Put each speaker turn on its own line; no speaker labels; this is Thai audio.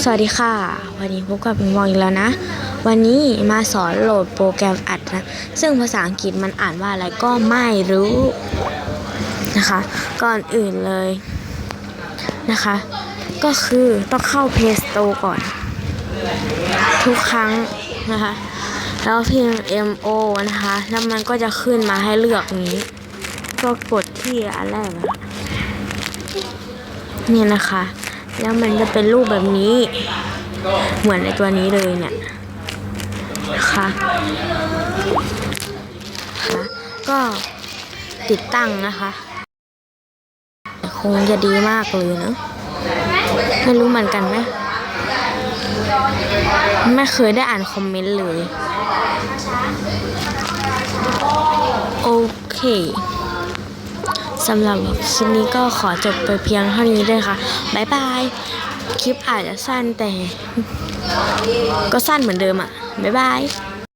สวัสดีค่ะวันนี้พบกับปิงปองอีกแล้วนะวันนี้มาสอนโหลดโปรแกรมอัดนะซึ่งภาษาอังกฤษมันอ่านว่าอะไรก็ไม่รู้นะคะก่อนอื่นเลยนะคะก็คือต้องเข้า Play Store ก่อนทุกครั้งนะคะแล้วพิมพ์ MO นะคะแล้วมันก็จะขึ้นมาให้เลือกนี้ก็กดที่อันแรกนะเนี่ยนะคะแล้วมันจะเป็นรูปแบบนี้เหมือนในตัวนี้เลยเนี่ยนะคะก็ติดตั้งนะคะคงจะดีมากเลยนะไม่รู้เหมือนกันไหมไม่เคยได้อ่านคอมเมนต์เลยโอเคสำหรับคลิปนี้ก็ขอจบไปเพียงเท่านี้ด้วยค่ะบ๊ายบายคลิปอาจจะสั้นแต่ก็สั้นเหมือนเดิมอ่ะบ๊ายบาย